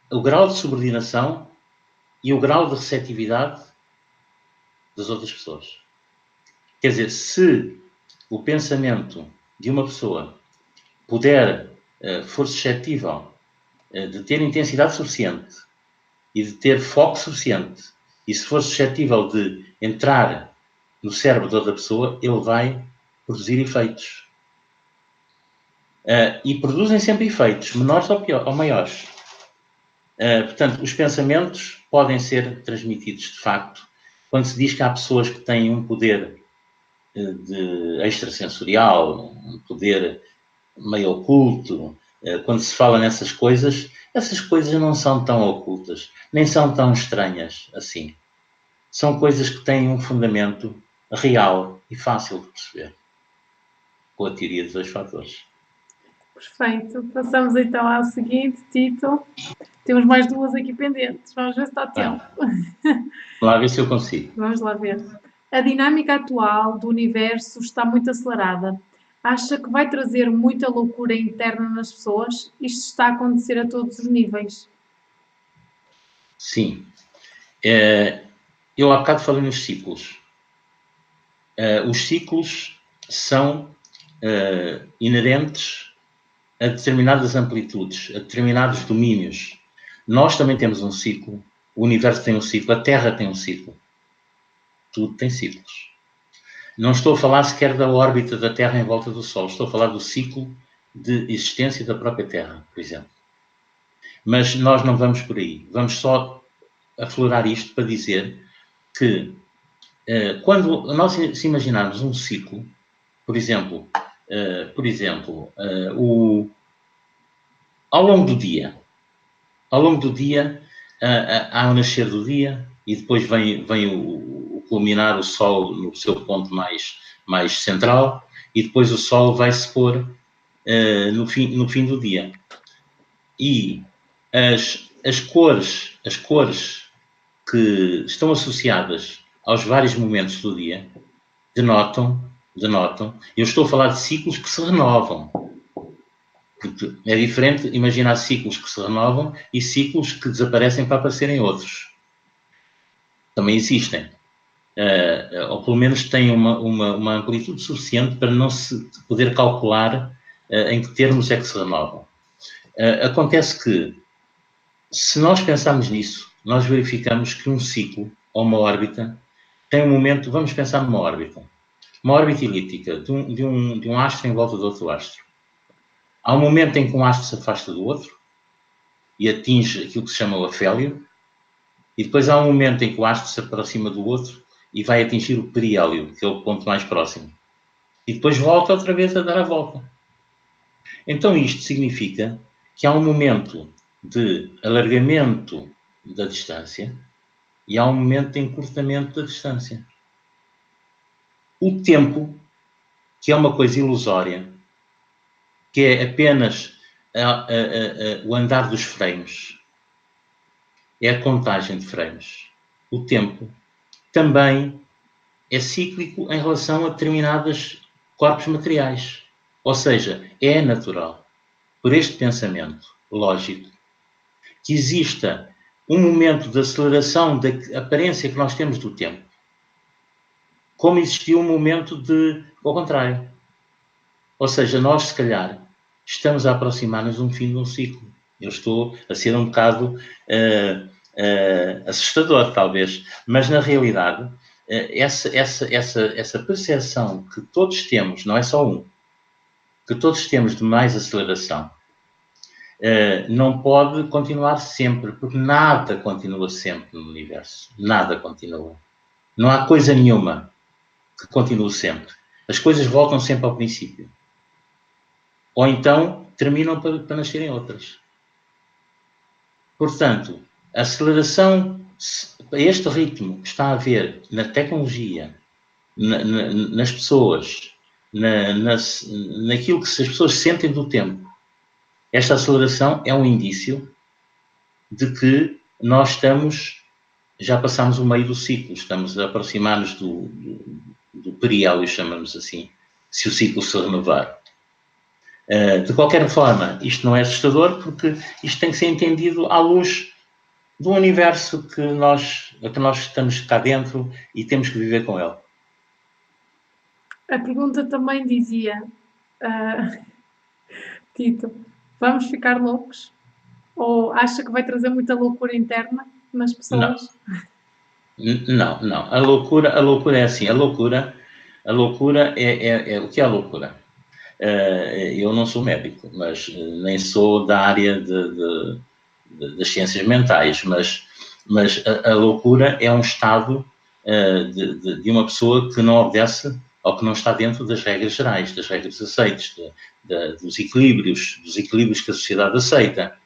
Speaker 2: o grau de subordinação e o grau de receptividade das outras pessoas. Quer dizer, se o pensamento de uma pessoa for suscetível de ter intensidade suficiente e de ter foco suficiente, e se for suscetível de entrar no cérebro de outra pessoa, ele vai produzir efeitos. E produzem sempre efeitos, menores ou maiores. Portanto, os pensamentos podem ser transmitidos de facto quando se diz que há pessoas que têm um poder de extrasensorial, um poder meio oculto. Quando se fala nessas coisas, essas coisas não são tão ocultas, nem são tão estranhas assim. São coisas que têm um fundamento real e fácil de perceber, com a teoria dos 2 fatores.
Speaker 1: Perfeito. Passamos então ao seguinte, Tito. Temos mais 2 aqui pendentes. Vamos ver se está a tempo.
Speaker 2: Vamos lá ver se eu consigo.
Speaker 1: Vamos lá ver. A dinâmica atual do universo está muito acelerada. Acha que vai trazer muita loucura interna nas pessoas? Isto está a acontecer a todos os níveis.
Speaker 2: Sim. Eu há bocado falei nos ciclos. Os ciclos são inerentes a determinadas amplitudes, a determinados domínios. Nós também temos um ciclo, o universo tem um ciclo, a Terra tem um ciclo. Tudo tem ciclos. Não estou a falar sequer da órbita da Terra em volta do Sol, estou a falar do ciclo de existência da própria Terra, por exemplo. Mas nós não vamos por aí. Vamos só aflorar isto para dizer que quando nós se imaginarmos um ciclo, por exemplo, ao longo do dia, há o nascer do dia e depois vem o culminar o Sol no seu ponto mais central e depois o Sol vai se pôr no fim do dia. E as cores que estão associadas aos vários momentos do dia denotam, eu estou a falar de ciclos que se renovam. Porque é diferente imaginar ciclos que se renovam e ciclos que desaparecem para aparecerem outros. Também existem. Ou pelo menos têm uma amplitude suficiente para não se poder calcular em que termos é que se renovam. Acontece que Se nós pensarmos nisso, nós verificamos que um ciclo ou uma órbita tem um momento, vamos pensar numa órbita. Uma órbita elíptica de um astro em volta de outro astro. Há um momento em que um astro se afasta do outro e atinge aquilo que se chama o afélio, e depois há um momento em que o astro se aproxima do outro e vai atingir o periélio, que é o ponto mais próximo. E depois volta outra vez a dar a volta. Então isto significa que há um momento de alargamento da distância e há um momento de encurtamento da distância. O tempo, que é uma coisa ilusória, que é apenas o andar dos frames, é a contagem de frames. O tempo também é cíclico em relação a determinados corpos materiais. Ou seja, é natural, por este pensamento lógico, que exista um momento de aceleração da aparência que nós temos do tempo, como existiu um momento ao contrário. Ou seja, nós, se calhar, estamos a aproximar-nos de um fim de um ciclo. Eu estou a ser um bocado assustador, talvez, mas, na realidade, essa percepção que todos temos, não é só um, que todos temos de mais aceleração, não pode continuar sempre, porque nada continua sempre no universo. Nada continua. Não há coisa nenhuma que continue sempre. As coisas voltam sempre ao princípio. Ou então terminam para nascerem outras. Portanto, a aceleração, este ritmo que está a haver na tecnologia, nas pessoas, naquilo que as pessoas sentem do tempo, esta aceleração é um indício de que nós já passamos o meio do ciclo, estamos a aproximar-nos do periélio, chamamos assim, se o ciclo se renovar. De qualquer forma, isto não é assustador, porque isto tem que ser entendido à luz do universo que nós estamos cá dentro e temos que viver com ele.
Speaker 1: A pergunta também dizia, Tito, vamos ficar loucos? Ou acha que vai trazer muita loucura interna nas pessoas?
Speaker 2: Não. A loucura é assim. A loucura é o que é a loucura? Eu não sou médico, mas nem sou da área das ciências mentais, mas a loucura é um estado de uma pessoa que não obedece ou que não está dentro das regras gerais, das regras aceites, dos equilíbrios que a sociedade aceita.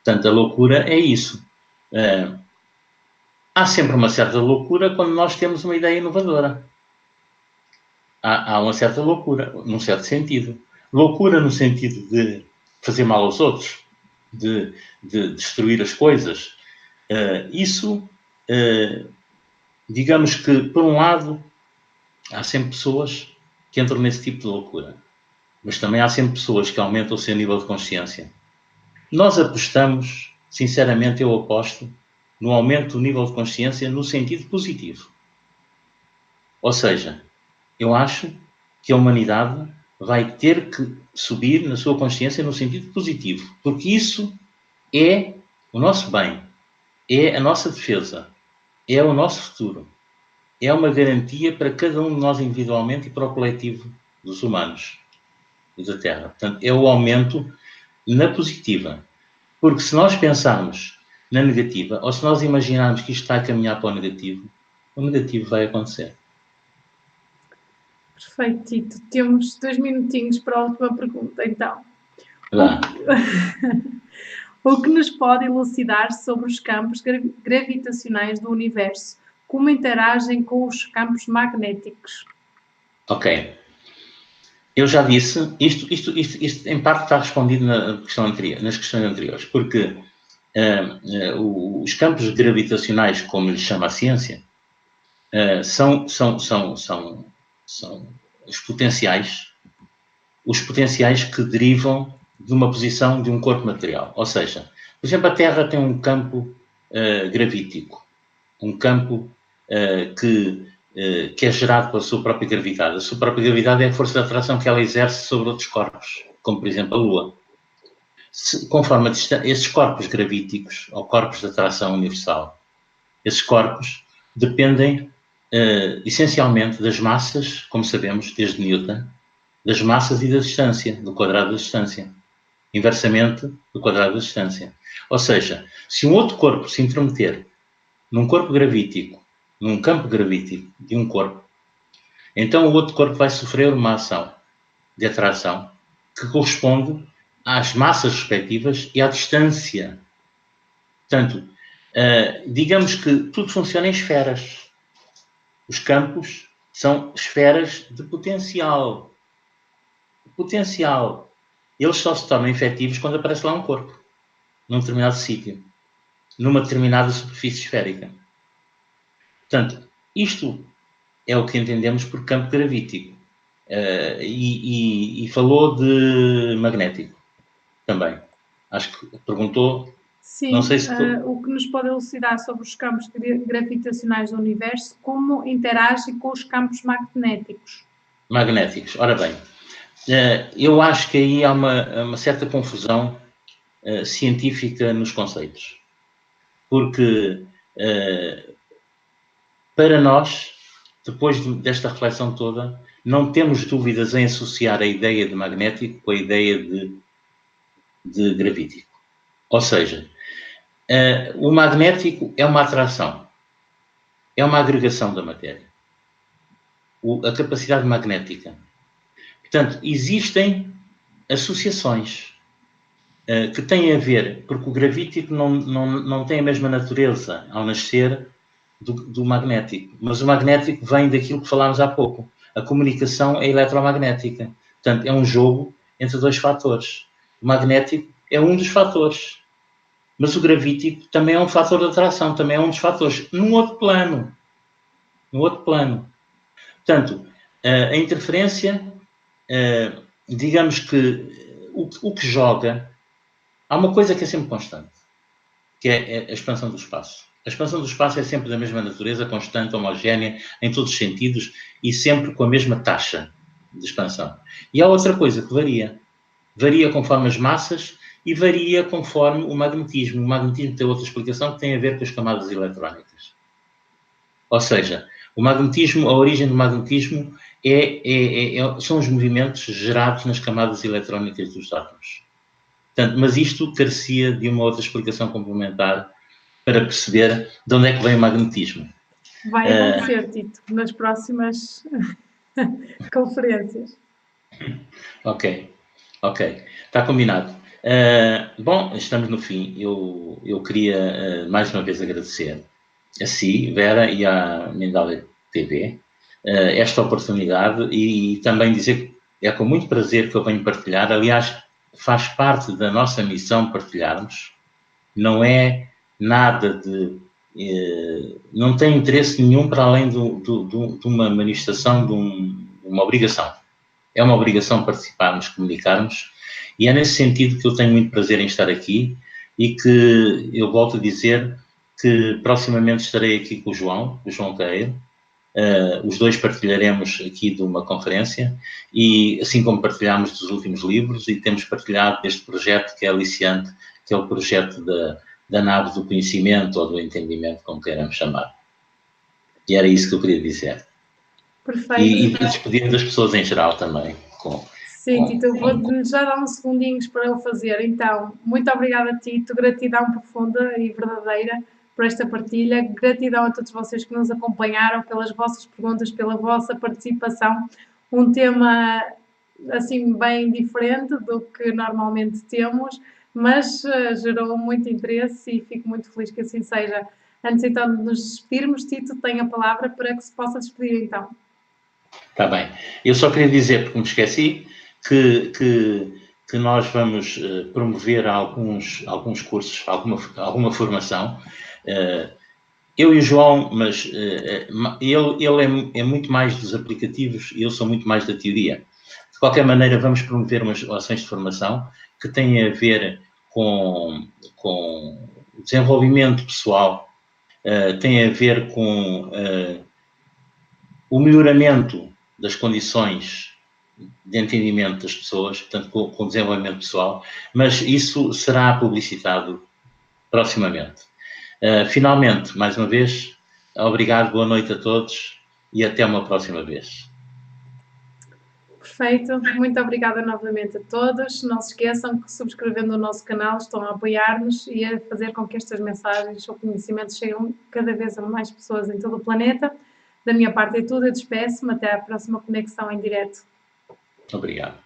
Speaker 2: Portanto, a loucura é isso. Há sempre uma certa loucura quando nós temos uma ideia inovadora. Há uma certa loucura, num certo sentido. Loucura no sentido de fazer mal aos outros, de destruir as coisas. Digamos que, por um lado, há sempre pessoas que entram nesse tipo de loucura. Mas também há sempre pessoas que aumentam o seu nível de consciência. Nós apostamos, sinceramente, eu aposto, no aumento do nível de consciência no sentido positivo. Ou seja, eu acho que a humanidade vai ter que subir na sua consciência no sentido positivo, porque isso é o nosso bem, é a nossa defesa, é o nosso futuro, é uma garantia para cada um de nós individualmente e para o coletivo dos humanos e da Terra. Portanto, é o aumento na positiva, porque se nós pensarmos na negativa, ou se nós imaginarmos que isto está a caminhar para o negativo vai acontecer.
Speaker 1: Perfeito, Tito. Temos 2 minutinhos para a última pergunta, então.
Speaker 2: Lá.
Speaker 1: O que nos pode elucidar sobre os campos gravitacionais do universo? Como interagem com os campos magnéticos?
Speaker 2: Ok. Eu já disse, isto em parte está respondido nas questões anteriores, porque os campos gravitacionais, como lhe chama a ciência, são os potenciais que derivam de uma posição de um corpo material. Ou seja, por exemplo, a Terra tem um campo gravítico, um campo que é gerado pela sua própria gravidade. A sua própria gravidade é a força de atração que ela exerce sobre outros corpos, como, por exemplo, a Lua. conforme esses corpos gravíticos, ou corpos de atração universal, esses corpos dependem essencialmente das massas, como sabemos, desde Newton, das massas e da distância, do quadrado da distância. Inversamente do quadrado da distância. Ou seja, se um outro corpo se intrometer num corpo gravítico, num campo gravítico de um corpo, então o outro corpo vai sofrer uma ação de atração que corresponde às massas respectivas e à distância. Portanto, digamos que tudo funciona em esferas. Os campos são esferas de potencial. Potencial. Eles só se tornam efetivos quando aparece lá um corpo, num determinado sítio, numa determinada superfície esférica. Portanto, isto é o que entendemos por campo gravítico. E falou de magnético também. Acho que perguntou.
Speaker 1: Sim,
Speaker 2: não sei se
Speaker 1: o que nos pode elucidar sobre os campos gravitacionais do universo, como interagem com os campos magnéticos.
Speaker 2: Magnéticos. Ora bem, eu acho que aí há uma certa confusão científica nos conceitos. Porque, para nós, depois desta reflexão toda, não temos dúvidas em associar a ideia de magnético com a ideia de gravítico. Ou seja, o magnético é uma atração, é uma agregação da matéria. A capacidade magnética. Portanto, existem associações que têm a ver, porque o gravítico não tem a mesma natureza ao nascer do magnético, mas o magnético vem daquilo que falámos há pouco. A comunicação é eletromagnética. Portanto, é um jogo entre dois fatores. O magnético é um dos fatores, mas o gravítico também é um fator de atração, também é um dos fatores, num outro plano. No outro plano. Portanto, a interferência, digamos que o que joga, há uma coisa que é sempre constante, que é a expansão do espaço. A expansão do espaço é sempre da mesma natureza, constante, homogénea, em todos os sentidos, e sempre com a mesma taxa de expansão. E há outra coisa que varia. Varia conforme as massas e varia conforme o magnetismo. O magnetismo tem outra explicação que tem a ver com as camadas eletrónicas. Ou seja, o magnetismo, a origem do magnetismo são os movimentos gerados nas camadas eletrónicas dos átomos. Portanto, mas isto carecia de uma outra explicação complementar para perceber de onde é que vem o magnetismo.
Speaker 1: Vai acontecer, Tito, nas próximas conferências.
Speaker 2: Ok. Está combinado. Bom, estamos no fim. Eu queria mais uma vez agradecer a si, Vera, e à Mindalia TV esta oportunidade e também dizer que é com muito prazer que eu venho partilhar. Aliás, faz parte da nossa missão partilharmos. Não é nada de... não tem interesse nenhum para além de uma manifestação, de uma obrigação. É uma obrigação participarmos, comunicarmos, e é nesse sentido que eu tenho muito prazer em estar aqui e que eu volto a dizer que proximamente estarei aqui com o João Caeiro. Os dois partilharemos aqui de uma conferência e assim como partilhámos dos últimos livros e temos partilhado deste projeto que é aliciante, que é o projeto da nave do conhecimento ou do entendimento, como queiramos chamar. E era isso que eu queria dizer.
Speaker 1: Perfeito.
Speaker 2: E despedir das pessoas em geral também.
Speaker 1: Sim, Tito, eu vou já dar uns segundinhos para o fazer. Então, muito obrigada, Tito, gratidão profunda e verdadeira por esta partilha, gratidão a todos vocês que nos acompanharam, pelas vossas perguntas, pela vossa participação. Um tema, assim, bem diferente do que normalmente temos, mas gerou muito interesse e fico muito feliz que assim seja. Antes, então, de nos despedirmos, Tito, tem a palavra para que se possa despedir, então.
Speaker 2: Está bem. Eu só queria dizer, porque me esqueci, que nós vamos promover alguns cursos, alguma formação. Eu e o João, mas ele é muito mais dos aplicativos e eu sou muito mais da teoria. De qualquer maneira, vamos promover umas ações de formação que têm a ver com desenvolvimento pessoal, têm a ver com o melhoramento das condições de entendimento das pessoas, portanto, com o desenvolvimento pessoal, mas isso será publicitado proximamente. Finalmente, mais uma vez, obrigado, boa noite a todos e até uma próxima vez.
Speaker 1: Perfeito, muito obrigada novamente a todos. Não se esqueçam que subscrevendo o nosso canal estão a apoiar-nos e a fazer com que estas mensagens ou conhecimentos cheguem cada vez a mais pessoas em todo o planeta. Da minha parte é tudo, eu despeço-me, até à próxima conexão em direto.
Speaker 2: Obrigado.